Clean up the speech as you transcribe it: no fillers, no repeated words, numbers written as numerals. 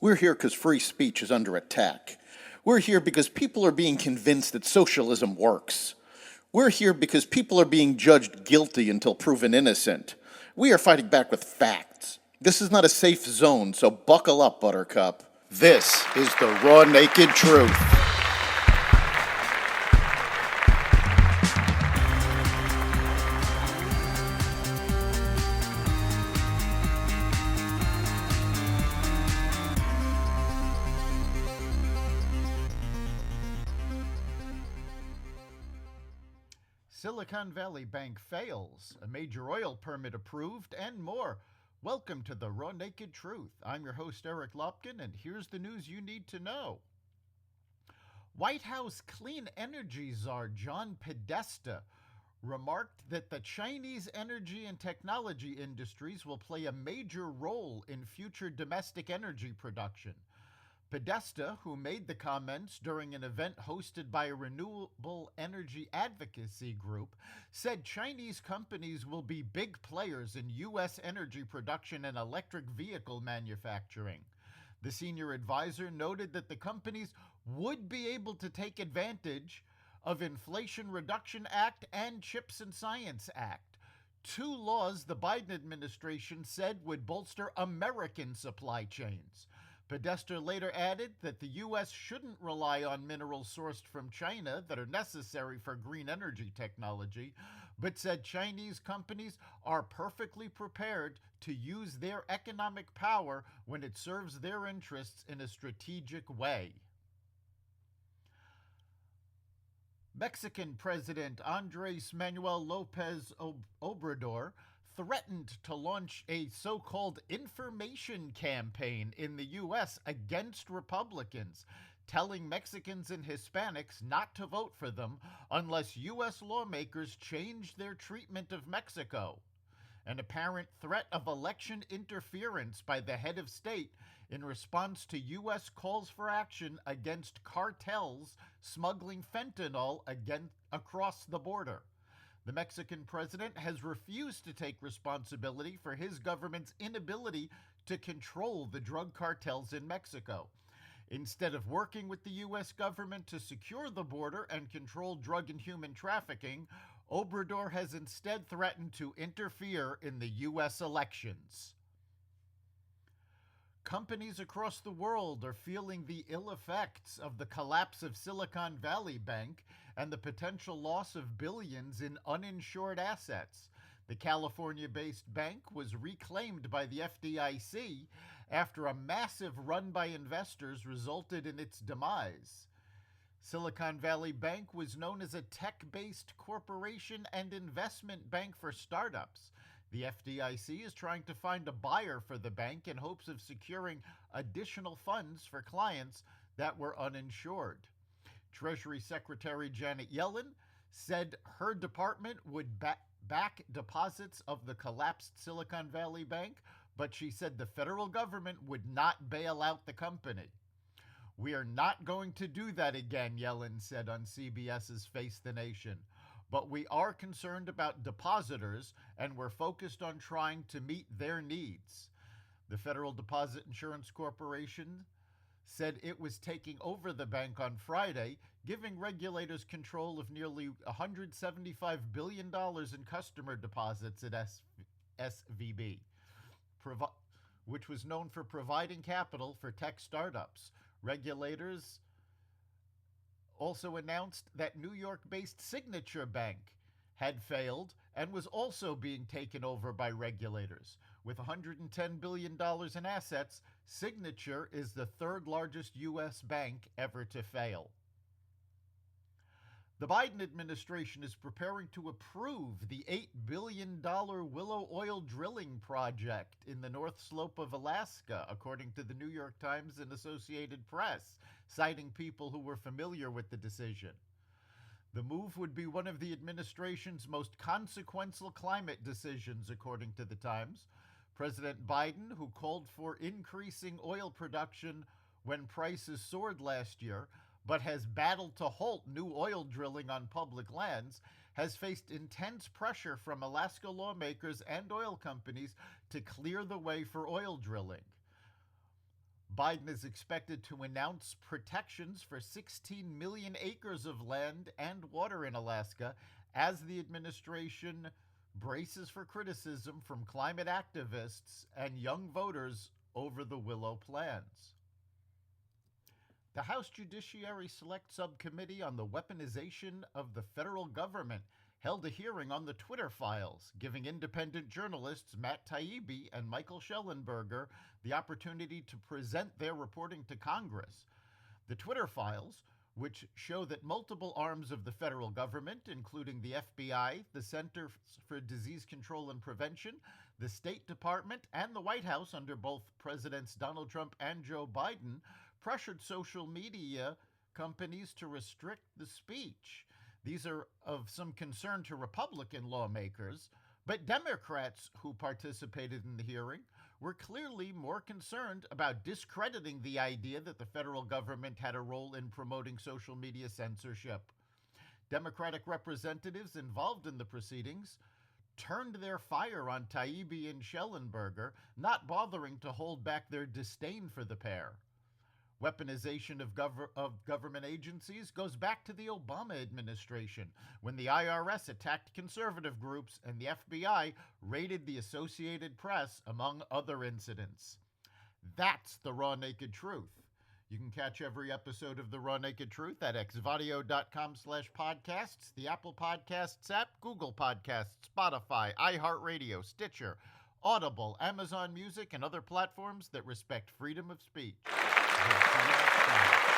We're here because free speech is under attack. We're here because people are being convinced that socialism works. We're here because people are being judged guilty until proven innocent. We are fighting back with facts. This is not a safe zone, so buckle up, Buttercup. This is the raw, naked truth. Silicon Valley Bank fails, a major oil permit approved, and more. Welcome to the Raw Naked Truth. I'm your host, Eric Lopkin, and here's the news you need to know. White House clean energy czar John Podesta remarked that the Chinese energy and technology industries will play a major role in future domestic energy production. Podesta, who made the comments during an event hosted by a renewable energy advocacy group, said Chinese companies will be big players in U.S. energy production and electric vehicle manufacturing. The senior advisor noted that the companies would be able to take advantage of Inflation Reduction Act and CHIPS and Science Act, two laws the Biden administration said would bolster American supply chains. Podesta later added that the U.S. shouldn't rely on minerals sourced from China that are necessary for green energy technology, but said Chinese companies are perfectly prepared to use their economic power when it serves their interests in a strategic way. Mexican President Andrés Manuel López Obrador threatened to launch a so-called information campaign in the U.S. against Republicans, telling Mexicans and Hispanics not to vote for them unless U.S. lawmakers change their treatment of Mexico. An apparent threat of election interference by the head of state in response to U.S. calls for action against cartels smuggling fentanyl across the border. The Mexican president has refused to take responsibility for his government's inability to control the drug cartels in Mexico. Instead of working with the U.S. government to secure the border and control drug and human trafficking, Obrador has instead threatened to interfere in the U.S. elections. Companies across the world are feeling the ill effects of the collapse of Silicon Valley Bank and the potential loss of billions in uninsured assets. The California-based bank was reclaimed by the FDIC after a massive run by investors resulted in its demise. Silicon Valley Bank was known as a tech-based corporation and investment bank for startups. The FDIC is trying to find a buyer for the bank in hopes of securing additional funds for clients that were uninsured. Treasury Secretary Janet Yellen said her department would back deposits of the collapsed Silicon Valley Bank, but she said the federal government would not bail out the company. "We are not going to do that again," Yellen said on CBS's Face the Nation. "But we are concerned about depositors, and we're focused on trying to meet their needs." The Federal Deposit Insurance Corporation said it was taking over the bank on Friday, giving regulators control of nearly $175 billion in customer deposits at SVB, which was known for providing capital for tech startups. Regulators also announced that New York-based Signature Bank had failed and was also being taken over by regulators. With $110 billion in assets, Signature is the third largest U.S. bank ever to fail. The Biden administration is preparing to approve the $8 billion Willow oil drilling project in the North Slope of Alaska, according to the New York Times and Associated Press, citing people who were familiar with the decision. The move would be one of the administration's most consequential climate decisions, according to the Times. President Biden, who called for increasing oil production when prices soared last year, but has battled to halt new oil drilling on public lands, has faced intense pressure from Alaska lawmakers and oil companies to clear the way for oil drilling. Biden is expected to announce protections for 16 million acres of land and water in Alaska as the administration braces for criticism from climate activists and young voters over the Willow plans. The House Judiciary Select Subcommittee on the Weaponization of the Federal Government held a hearing on the Twitter files, giving independent journalists Matt Taibbi and Michael Schellenberger the opportunity to present their reporting to Congress. The Twitter files, which show that multiple arms of the federal government, including the FBI, the Center for Disease Control and Prevention, the State Department, and the White House under both Presidents Donald Trump and Joe Biden, pressured social media companies to restrict the speech. These are of some concern to Republican lawmakers, but Democrats who participated in the hearing were clearly more concerned about discrediting the idea that the federal government had a role in promoting social media censorship. Democratic representatives involved in the proceedings turned their fire on Taibbi and Schellenberger, not bothering to hold back their disdain for the pair. Weaponization of government agencies goes back to the Obama administration, when the IRS attacked conservative groups and the FBI raided the Associated Press, among other incidents. That's the Raw Naked Truth. You can catch every episode of The Raw Naked Truth at xvadio.com/podcasts, the Apple Podcasts app, Google Podcasts, Spotify, iHeartRadio, Stitcher, Audible, Amazon Music, and other platforms that respect freedom of speech. We'll see you next time.